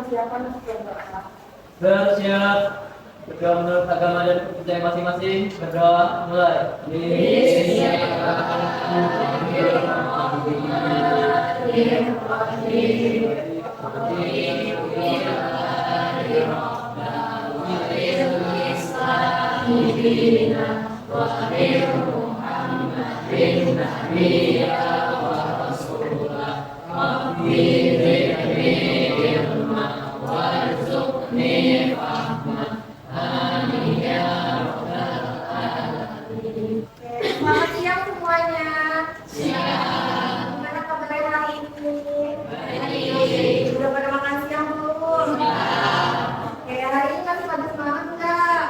persiapan untuk berdoa. Bersiap. Berdoa menurut agama dan kepercayaan masing-masing. Berdoa mulai. Selamat siang semuanya. Gimana kabarnya hari ini? Udah pada makan siang belum? Oke, hari ini masih pada semangat nggak?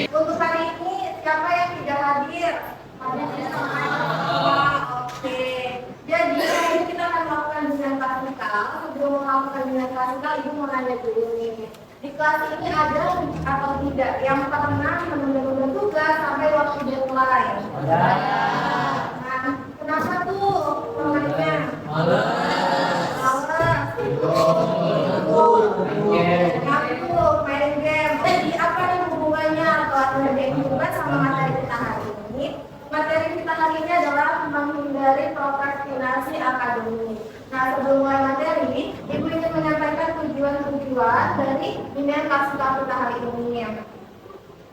Untuk hari ini siapa yang tidak hadir? Oke. Jadi hari ini kita akan melakukan bimbingan klasikal. Sebelum melakukan bimbingan klasikal, ibu mau nanya dulu nih. Di kelas ini ada atau tidak yang pernah menunda-nunda tugas sampai waktu deadline? Nah, kenapa tuh namanya? Males. Ngantuk, main game. Jadi apa nih hubungannya atau ada hubungan sama materi kita hari ini? Materi kita hari ini adalah menghindari prokrastinasi akademik. Nah, sebelum mulai materi, Ibu ingin menyampaikan tujuan-tujuan dari bimbingan klasikal kita hari ini.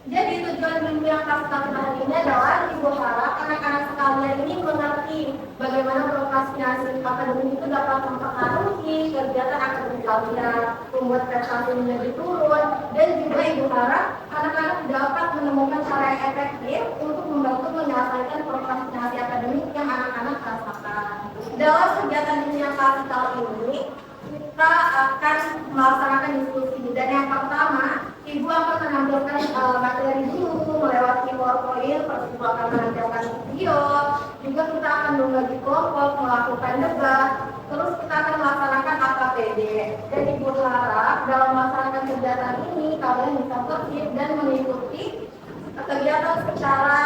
Jadi tujuan bimbingan klasikal kita hari ini adalah Ibu harap anak-anak sekalian ini mengerti bagaimana prokrastinasi akademik itu dapat mempengaruhi kegiatan akademik kalian, membuat prestasi menjadi turun, dan juga Ibu harap anak-anak dapat menemukan cara yang efektif untuk membantu menyelesaikan prokrastinasi akademik yang anak-anak rasakan. Dalam kegiatan bimbingan klasikal ini, kita akan melaksanakan diskusi. Dan yang pertama, Ibu akan menampilkan materi dulu melewati PowerPoint, terus Ibu akan menampilkan video. Juga kita akan membagi kelompok, melakukan debat. Terus kita akan melaksanakan AKPD. Dan Ibu harap dalam melaksanakan kegiatan ini kalian bisa tertib dan mengikuti kegiatan secara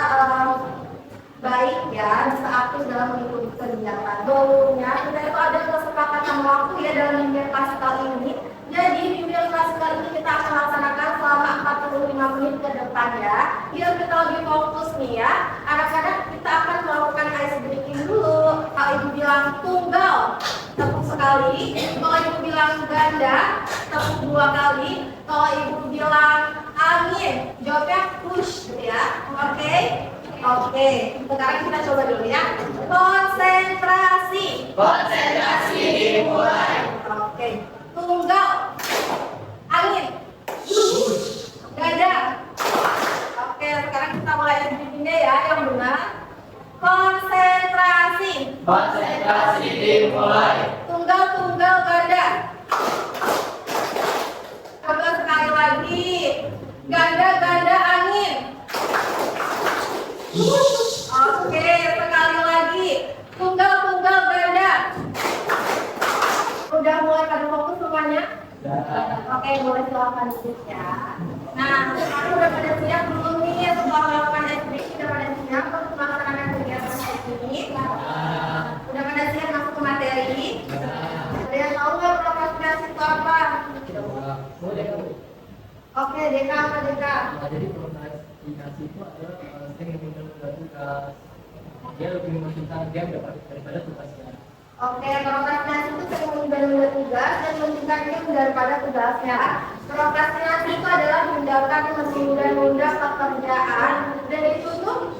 baik ya, bisa aktif dalam mengikuti kegiatan. Dulunya kita itu ada kesepakatan waktu ya dalam bimbingan klasikal ini. Jadi bimbingan klasikal ini kita akan laksanakan selama 45 menit ke depan ya. Biar kita lebih fokus nih ya. Anak-anak kita akan melakukan ice breaking dulu. Kalau Ibu bilang tunggal, tepuk sekali. Kalau Ibu bilang ganda, tepuk 2 kali. Kalau Ibu bilang angin, jawabnya push gitu ya. Oke, sekarang kita coba dulu ya. Konsentrasi dimulai. Oke, tunggal, angin, gada. Oke, sekarang kita mulai bikinnya ya, yang benar. Konsentrasi dimulai. Tunggal, gada. Coba sekali lagi. Ganda, angin. Oke, sekali lagi. Tunggal, ganda. Udah mulai pada fokus semuanya? Oke, boleh silakan duduk ya. Nah, sekarang udah pada siap belum nih setelah melakukan SBK? Udah pada siap untuk melaksanakan kegiatan ini? Udah pada siap masuk ke materi? Ada yang tahu nggak prokrastinasi itu apa? Oke, Deka apa Deka? Jadi prokrastinasi itu adalah sering menunda tugas. Dia lebih mementingkan game daripada tugasnya. Oke, prokrastinasi itu sering menunda tugas dan mementingkan game daripada tugasnya. Prokrastinasi itu adalah tindakan yang menunda pekerjaan, dan itu tuh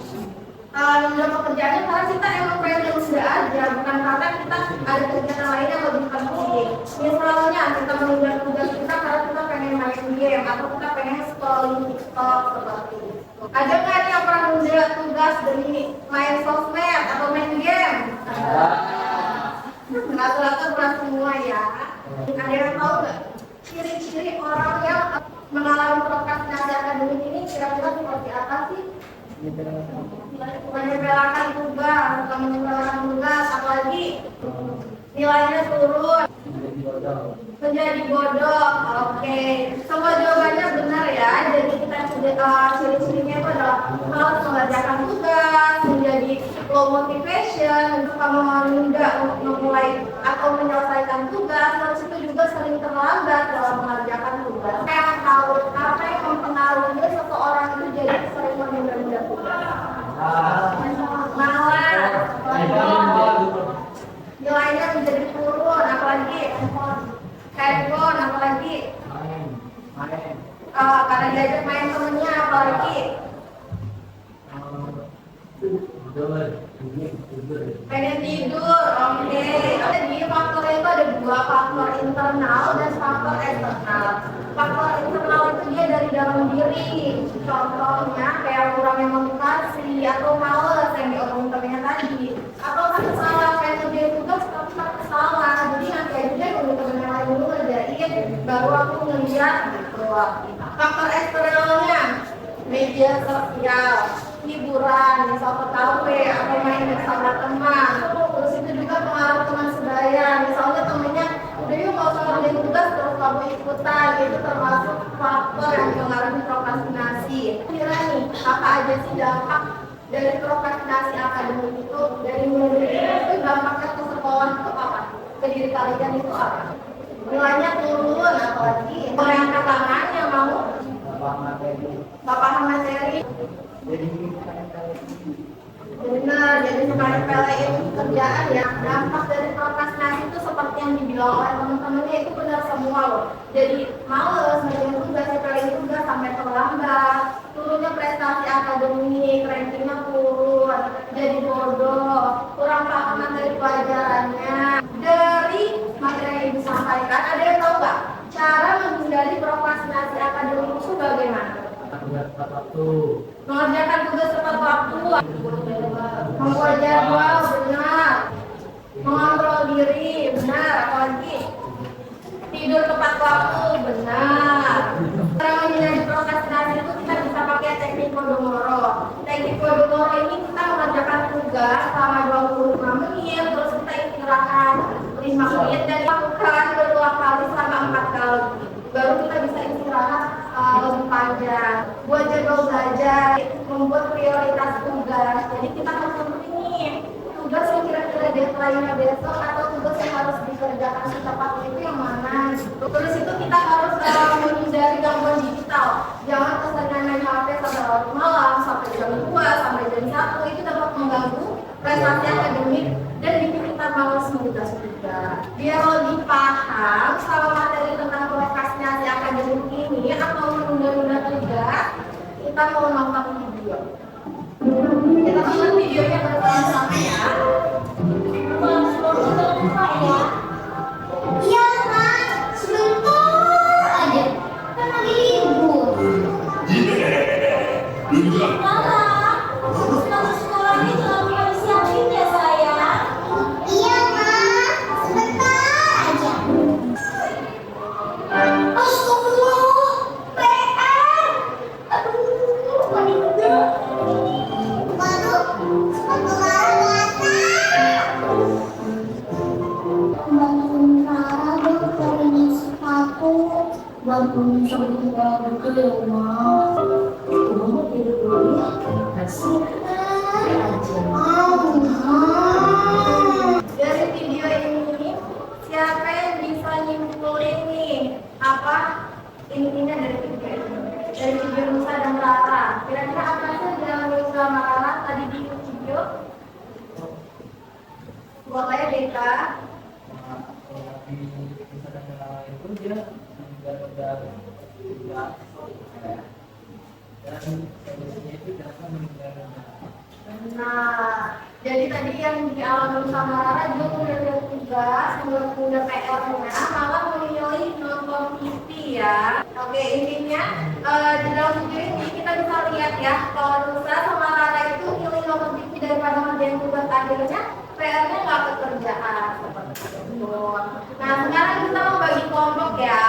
menunda pekerjaannya karena kita emang pengen nunda aja, bukan karena kita ada kegiatan lain yang lebih penting. Misalnya kita menunda tugas kita karena kita pengen main game atau kita pengen scrolling TikTok seperti itu. Ada nggak nih yang pernah menunda tugas demi main sosmed atau main game? Rata-rata pernah semua ya. Ada yang tahu nggak ciri-ciri orang yang mengalami prokrastinasi akademik ini kira-kira seperti apa sih? Menyepelekan tugas, atau menyepelekan tugas, apalagi nilainya turun, menjadi bodoh. Oke, semua jawabannya benar ya. Jadi kita ciri-cirinya itu adalah malas mengerjakan tugas, menjadi low motivation untuk kamu menunda untuk memulai atau menyelesaikan tugas, terus itu juga sering terlambat dalam mengerjakan tugas. Kayak tahu apa yang mempengaruhi seseorang itu jadi sering menunda-nunda tugas. Malas, nilainya menjadi turun, apalagi handphone, apalagi karena diajak main temennya, apalagi pengen tidur. Oke. Jadi faktor itu ada dua, faktor internal dan faktor eksternal. Faktor internal itu dia dari dalam diri, contohnya kayak kurangnya motivasi atau males yang diomongin temennya tadi, atau kan salah kayak ngerjain tugas tapi kan salah, jadi nanti aja deh kalau temennya lain dulu ngerjain baru aku ngeliat gitu. Faktor eksternalnya media sosial, hiburan, misal ke kafe atau main bersama teman. Terus itu juga pengaruh teman sebaya, misalnya temennya udah yuk nggak usah ngerjain tugas terus kamu ikutan, itu termasuk faktor yang mengaruhi prokrastinasi. Kira nih apa aja sih dampak dari prokrastinasi akademik itu, dari mulai itu dampaknya ke sekolah itu apa? Ke diri kalian itu apa? Nilainya turun, apalagi mengangkat tangan yang mau Bapak materi. Benar, jadi sekali pelein kerjaan ya. Dampak dari prokrastinasi itu seperti yang dibilang oleh teman-temannya itu benar semua loh. Jadi males ngerjain tugas, pelein tugas sampai terlambat, turunnya prestasi akademik, rankingnya turun, jadi bodoh, kurang paham materi pelajarannya. Dari materi yang disampaikan, ada yang tahu nggak cara menghindari prokrastinasi akademik itu bagaimana? Mengerjakan tugas tepat waktu, membuat jadwal benar, mengontrol diri benar, apalagi tidur tepat waktu benar. Cara menghindari prokrastinasi itu kita bisa pakai teknik Pomodoro. Teknik Pomodoro ini kita mengerjakan tugas selama 25 menit, terus kita istirahat 5 menit dan lakukan berulang kali selama 4 kali. Baru kita bisa istirahat lebih panjang. Buat jadwal belajar, membuat prioritas tugas. Jadi kita harus tentuin nih tugas yang kira-kira deadline-nya besok atau tugas yang harus dikerjakan secepatnya itu yang mana. Terus itu kita harus menghindari gangguan digital. Jangan keseringan main HP sampai larut malam, sampai jam 2, sampai jam 1. Itu dapat mengganggu prestasi akademik dan bikin kita malas menugas juga. Biar lebih paham sama materi tentang prokrastinasi akademik ini atau menunda-nunda tugas, kita mau nonton video. Kita tonton videonya bersama-sama ya. Iya kan, sebentar aja, kan lagi libur. Mama, sepatu sekolahnya jangan lupa disiapin ya sayang. Iya Mak, sebentar aja. Astagfirullah, PR. Aduh, mandi enggak. Waduh, sepatu Lara basah. Bantuin Lara dong cariin sepatu. Bantuin sebelum Lara ke rumah. Mama tidur dulu ya. Sebentar aja. Dari video ini, siapa yang bisa nyimpulin nih apa intinya dari video ini? Dari video Nusa dan Rara. Kira-kira apa sih yang Nusa sama Rara tadi di video? Buat saya Deka. Itu dia udah dan solusinya itu dapat menghindari. Nah, jadi tadi yang dialami sama Rara juga udah tugas, udah PR-nya, malah memilih nonton TV ya. Oke, intinya di dalam video ini kita bisa lihat ya, kalau Nusa sama Rara itu milih nonton TV daripada ngerjain tugas, akhirnya PR-nya nggak kekerjaan seperti itu. Nah, sekarang kita mau bagi kelompok ya.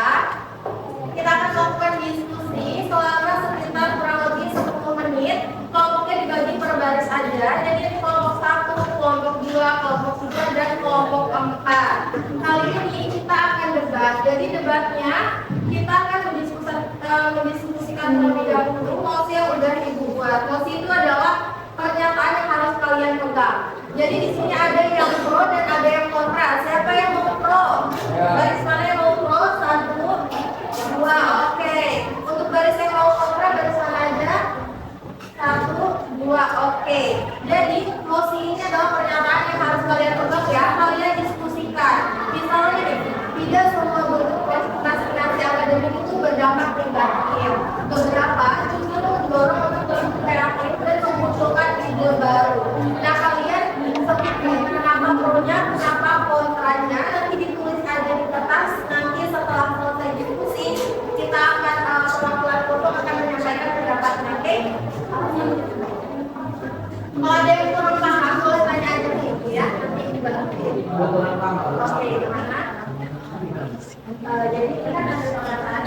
Kita akan lakukan diskusi selama sekitar kurang lebih 10 menit. Kelompoknya dibagi per baris aja. Jadi ini kelompok 1, kelompok 2, kelompok 3, dan kelompok 4. Kali ini kita akan debat. Jadi debatnya kita akan mendiskusikan terlebih dahulu mosi yang udah Ibu buat. buat. Mosi itu adalah pernyataan yang harus kalian pegang. Jadi di sini ada yang pro dan ada yang kontra. Siapa yang mau pro? Baris mana yang mau pro? 1, 2, oke. Untuk baris yang mau kontra, baris mana aja? 1, 2, oke. Jadi mosi ini adalah pernyataan yang harus kalian pegang ya. Kalian diskusikan. Misalnya nih, tidak semua bentuk prestasi akademik itu berdampak negatif. Beberapa justru mendorong untuk terus kreatif dan memunculkan ide baru. Nah kalian sebutkan kenapa pro-nya, kenapa kontranya, nanti ditulis aja di kertas. Nanti setelah selesai diskusi, kita akan pelan-pelan foto akan menyampaikan pendapatnya. Oke? Kalau ada yang kurang paham, boleh tanya aja nih ya. Nanti dibantu. Oke, gimana? Jadi kita ada pernyataan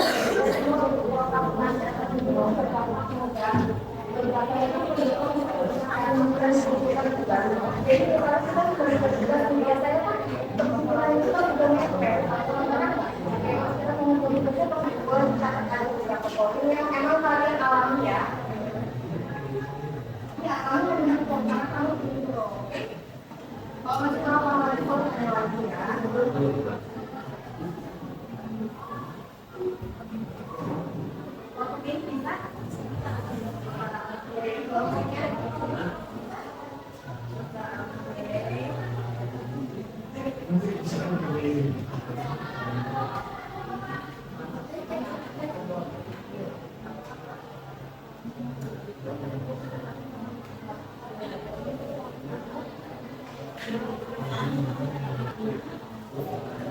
yang emang kalian alami ya. Ya, kamu benar karena kamu gitu. Kalau masih kurang lagi ya.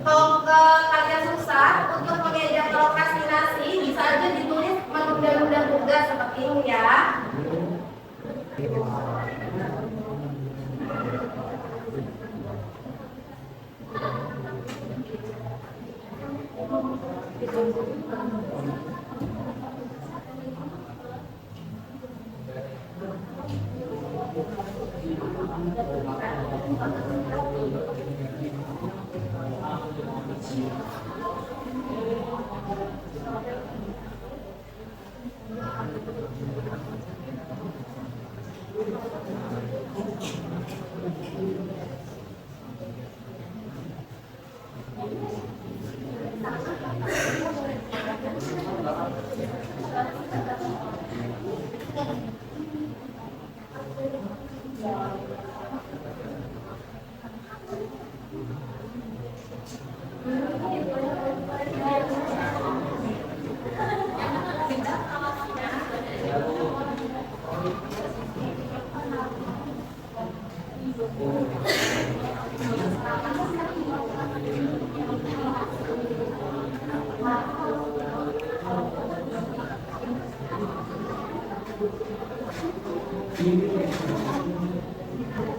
Kalau kalian susah untuk mengejar prokrastinasi, bisa aja ditulis menunda-nunda tugas seperti ini ya.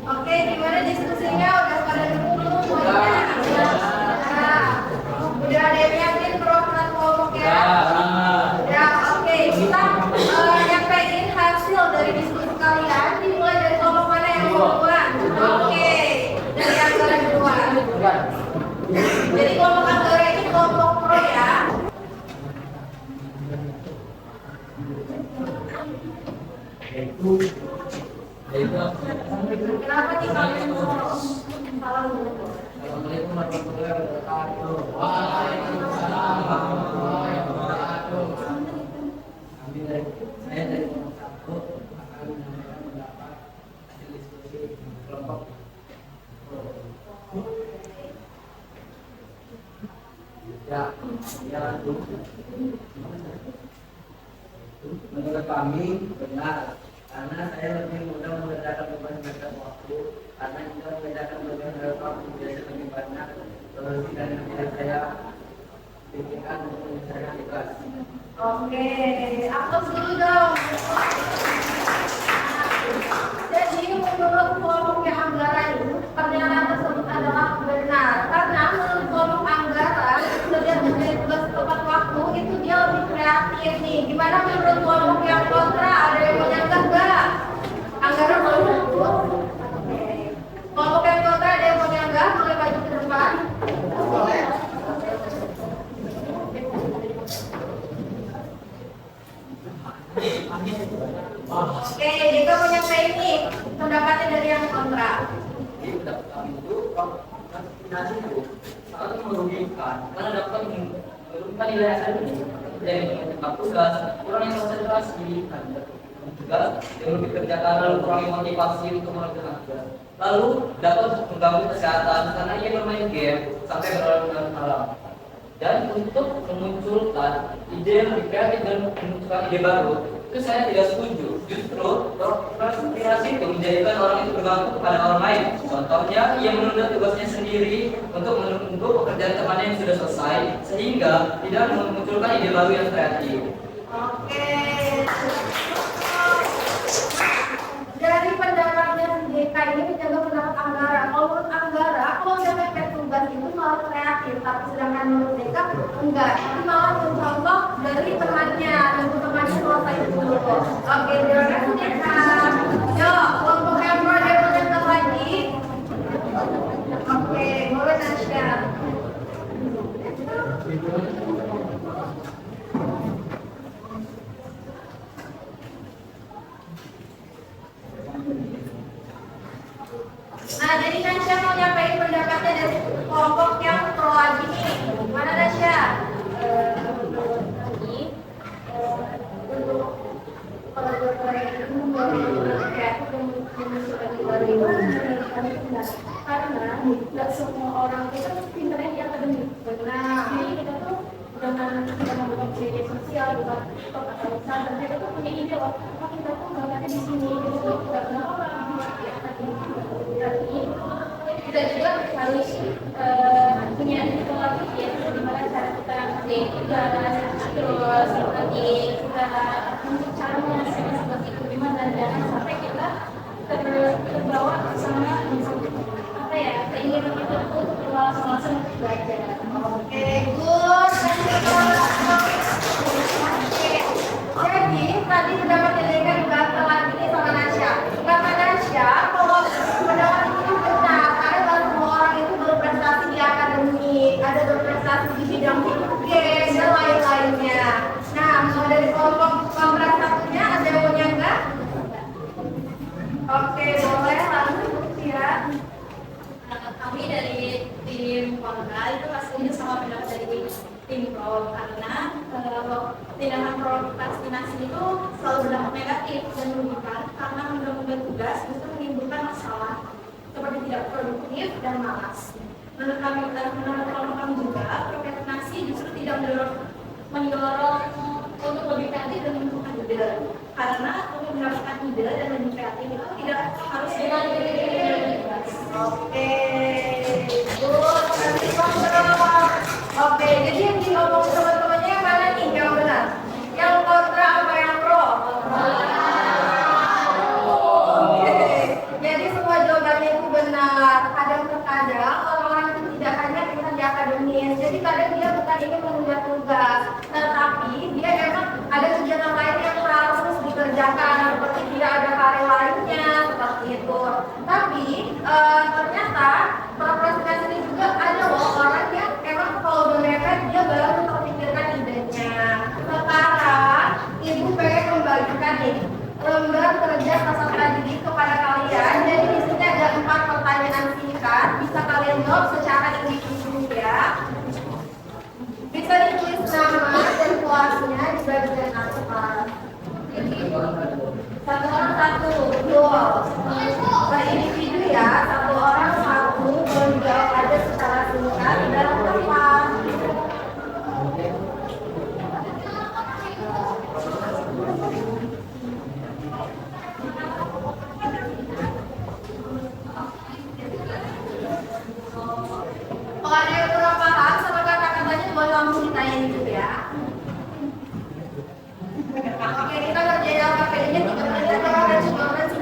Oke, gimana diskusinya? Udah pada dulu semuanya? Nah, udah ada yang yakin program kelompok ya? Ya, oke. Kita nyampein hasil dari diskusi kalian. Dimulai dari kelompok mana yang mau duluan? Oke, dari Anggara duluan. Jadi kelompok Anggara ini kelompok pro ya. Kenapa nih kalian mau salam dulu? Assalamualaikum warahmatullahi wabarakatuh. Waalaikumsalam warahmatullahi wabarakatuh. Saya dari kelompok 1 akan menyampaikan pendapat hasil diskusi kelompok. Ya, menurut kami benar. Karena saya lebih mudah mengerjakan beban mereka waktu, karena jika mengerjakan beban mereka waktu biasa lebih banyak solusi dan yang saya pikirkan untuk menyelesaikan tugas. Oke, aplaus dulu dong. Jadi menurut kelompok yang Anggara ini, pernyataan tersebut adalah benar. Karena menurut kelompok Anggara, setiap menjadi tugas tepat waktu itu dia lebih kreatif nih. Gimana menurut kelompok yang kontra? Ada yang menyanggah nggak? Anggara mau dulu. Kelompok yang kontra ada yang menyanggah? Boleh maju ke depan. Boleh. Oke, Dika punya ini pendapatnya dari yang kontra. Jadi pendapat kami itu vaksinasi itu sangat merugikan karena dapat menurunkan nilai akademik dan mencetak tugas, kurangnya konsentrasi dan tugas yang lebih kerjakan lalu kurangnya motivasi untuk mengerjakan tugas. Lalu dapat mengganggu kesehatan karena ia bermain game sampai berlarut-larut malam. Dan untuk memunculkan ide yang lebih kreatif dan memunculkan ide baru, itu saya tidak setuju. Justru prokrastinasi itu menjadikan orang itu bergantung kepada orang lain. Contohnya, ia menunda tugasnya sendiri untuk menunggu pekerjaan temannya yang sudah selesai, sehingga tidak memunculkan ide baru yang kreatif. Oke. Dari pendapatnya DK ini menjaga pendapat Anggara. Kalau menurut Anggara, kalau udah mepet tugas itu malah kreatif, tapi sedangkan menurut DK enggak. Ini malah mencontoh dari temannya, nunggu temannya selesai dulu. Oke, terima kasih DK. Yuk, kelompok yang pro demonstrator lagi. Oke, boleh Nasya. Nah, jadi Nasya mau nyampaikan pendapatnya dari kelompok yang pro lagi nih. Mana Nasya? Karena nggak semua orang itu pinternya di akademik. Benar. Jadi kita tuh dengan kita membuat media sosial, buat TikTok atau Instagram, kita tuh punya ide loh. Oh, kita tuh bakatnya di sini, kita tuh nggak kenal orang di akademik. Tapi kita juga harus punya inovasi ya, gimana cara kita update tugas, terus nanti kita untuk cara menyelesaikan tugas itu gimana, jangan sampai kita terbawa sama apa ya, keinginan kita untuk langsung belajar. Oke, good. Jadi tadi pendapat Delika dibantah lagi nih sama Nasya. Kata Nasya, kalau pendapat itu benar, karena kalau semua orang itu berprestasi di akademik, ada berprestasi di bidang game dan lain-lainnya. Nah, mau dari kelompok kontra satunya ada yang mau nyanggah? Oke, boleh langsung ya. Kami dari tim kontra itu pastinya sama pendapat dari tim pro, karena tindakan prokrastinasi itu selalu berdampak negatif dan merugikan karena menunda tugas justru menimbulkan masalah seperti tidak produktif dan malas. Menurut kelompok kami juga, prokrastinasi justru tidak mendorong untuk lebih kreatif dan menentukan ide, karena untuk mendapatkan ide dan lebih kreatif itu tidak harus dengan tugas. Oke, good. Nanti kontrol. Oke, jadi yang diomong teman-temannya yang mana nih yang benar? Yang kontra apa yang pro? Oke, jadi semua jawabannya itu benar. Kadang-kadang orang-orang itu tidak hanya pintar di akademis. Jadi kadang dia bukan ingin menunda tugas, tetapi dia emang ada kegiatan lain yang harus dikerjakan, seperti tidak ada karya lainnya, seperti itu. Tapi ternyata prokrastinasi ini juga ada loh orang yang emang kalau udah mepet dia baru terpikirkan idenya. Sekarang ibu pengen membagikan nih lembar kerja peserta didik kepada kalian. Jadi di sini ada 4 pertanyaan singkat, bisa kalian jawab secara individu ya. Bisa ditulis nama dan kelasnya di bagian atas. Satu orang satu, dua. Per individu ya, satu orang satu. Kalau dijawab aja secara singkat di dalam tempat. Kalau ada yang kurang paham sama kata-katanya boleh langsung ditanyain dulu ya. Oke, kita kerjain LKPD-nya 3 menit atau ada 15 menit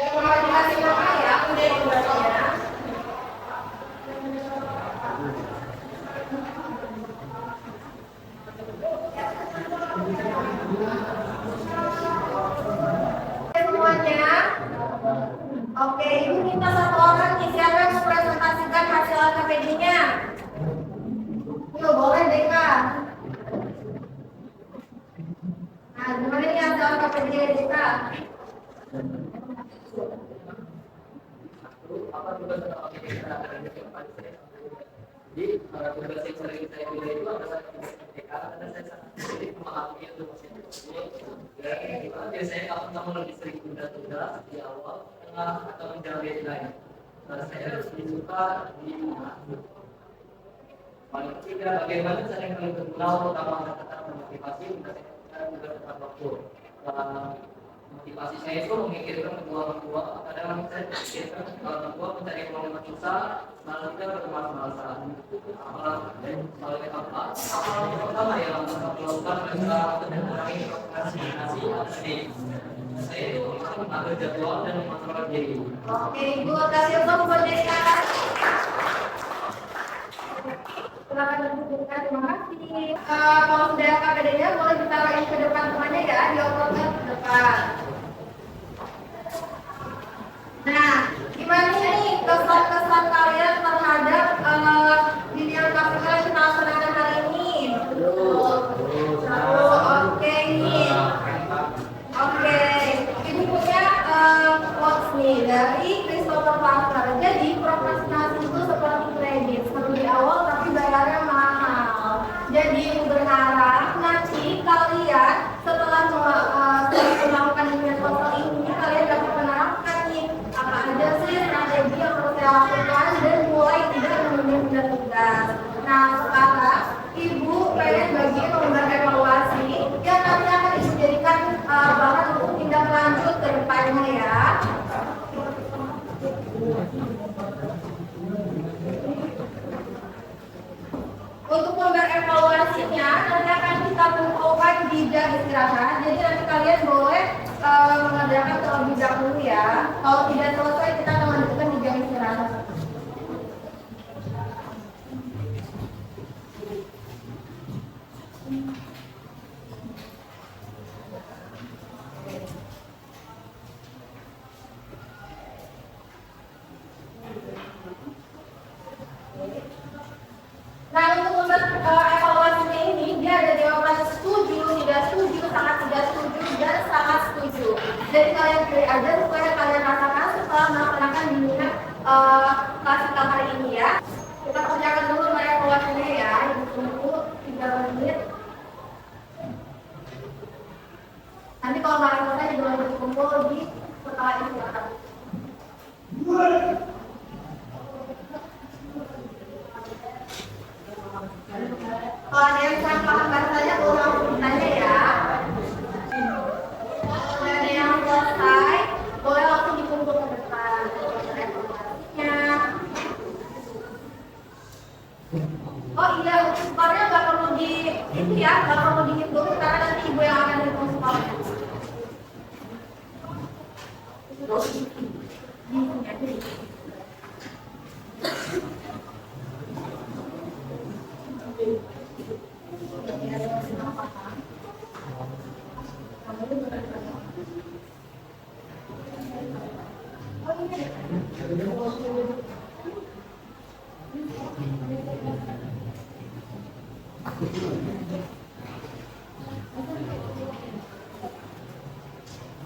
Koordinasi nama ya, udah tugasnya. Semuanya. Oke, ibu minta satu orang nih siapa yang mempresentasikan hasil LKPD-nya? Yuk, boleh deh kak. Nah, gimana nih hasil LKPD-nya kak? Apa tugas utama kita hari ini Pak? Jadi tugas yang sering saya pilih itu adalah tugas ketika karena saya sangat sulit memahami itu maksudnya. Dan biasanya kalau kamu lebih sering tunda-tunda di awal, tengah atau menjelang deadline. Saya lebih suka di paling ketiga bagaimana cara yang paling berguna utama tetap memotivasi untuk saya juga tepat waktu. Motivasi saya itu memikirkan kedua orang tua. Kadang saya pikirkan kedua orang tua mencari uang yang susah, malah kita bermalas-malasan. Hal yang keempat, hal yang pertama yang harus kami lakukan adalah untuk mengurangi prokrastinasi akademik. Saya itu mengatur jadwal dan mengontrol diri. Oke, ibu kasih untuk Merdeka. Silakan dudukkan, terima kasih. Kalau sudah LKPD-nya boleh ditaruhin ke depan semuanya ya, diobrolkan ke depan. Nah, gimana nih kesan-kesan kalian terhadap video LKPD yang kita laksanakan hari ini? Oke nih. Oke, ini punya quotes nih dari Christopher Parker. Jadi prokrastinasi itu seperti kredit, seru di awal tapi bayarnya mahal. Jadi ibu berharap nanti kalian setelah melakukan investasi ini kalian dapat menerapkan nih apa aja sih strategi yang harus saya lakukan dan mulai tidak menunda tugas. Nah sekarang ibu pengen bagi lembar evaluasi yang nanti akan dijadikan bahan untuk tindak lanjut ke depannya ya. Untuk lembar evaluasinya nanti akan kita kumpulkan di jam istirahat. Jadi nanti kalian boleh mengerjakan terlebih dahulu ya. Kalau tidak selesai kita akan lanjutkan di jam istirahat. Nah untuk lembar evaluasinya ini dia ada 15 setuju, tidak setuju, sangat tidak setuju, dan sangat setuju. Jadi kalian pilih aja supaya kalian rasakan setelah melaksanakan bimbingan klasikal hari ini ya. Kita kerjakan dulu lembar evaluasinya ya, tunggu 3 menit. Nanti kalau nggak selesai juga lanjut kumpul di setelah istirahat. Kalau ada yang kurang paham bahasanya boleh langsung bertanya ya. Kalau ada yang selesai, boleh langsung dikumpul ke depan. Oh iya, untuk skornya nggak perlu di itu ya, nggak perlu dihitung karena nanti ibu yang akan hitung skornya.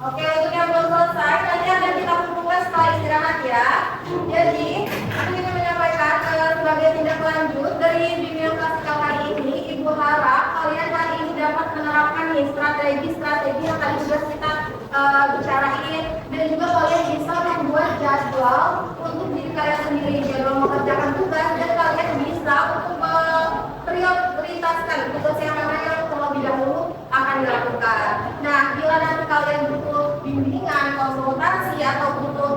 Oke, untuk yang belum selesai, nanti akan kita kumpulkan setelah istirahat ya. Jadi, aku ingin menyampaikan sebagai tindak lanjut dari bimbingan klasikal hari ini, Ibu harap kalian hari ini dapat menerapkan nih strategi-strategi yang tadi sudah kita bicarain, dan juga kalian bisa membuat jadwal untuk diri kalian sendiri, jadwal mengerjakan tugas, dan kalian bisa untuk prioritaskan tugas yang mana yang terlebih dahulu akan dilakukan. Nah, bila nanti kalian butuh bimbingan, konsultasi atau butuh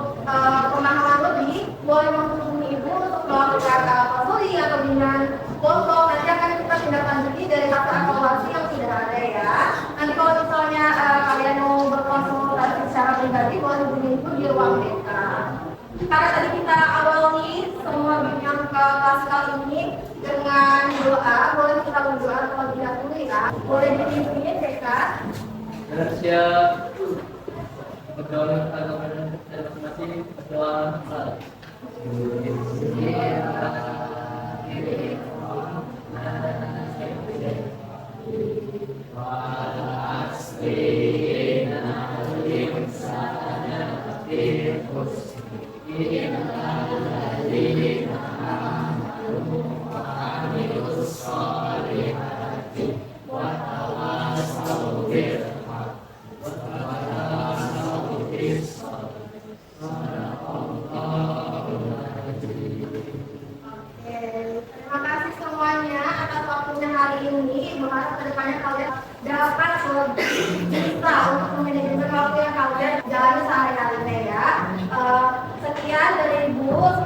pemahaman lebih, boleh menghubungi ibu untuk melakukan konseling atau bimbingan kelompok. Nanti akan kita tindak lanjuti dari hasil evaluasi yang sudah ada ya. Nanti kalau misalnya kalian mau berkonsultasi secara pribadi, boleh hubungi ibu di ruang BK. Karena tadi kita awali semua bimbingan ke kelas kali ini dengan doa, boleh kita berdoa terlebih dahulu ya. Boleh dipimpin BK. Siap. Berdoa kepada masing-masing berdoa. Terima kasih semuanya atas waktunya hari ini. Berharap kedepannya kalian dapat lebih bisa untuk memanajemen waktu yang kalian jalani sehari-hari ya. Sekian dari Ibu.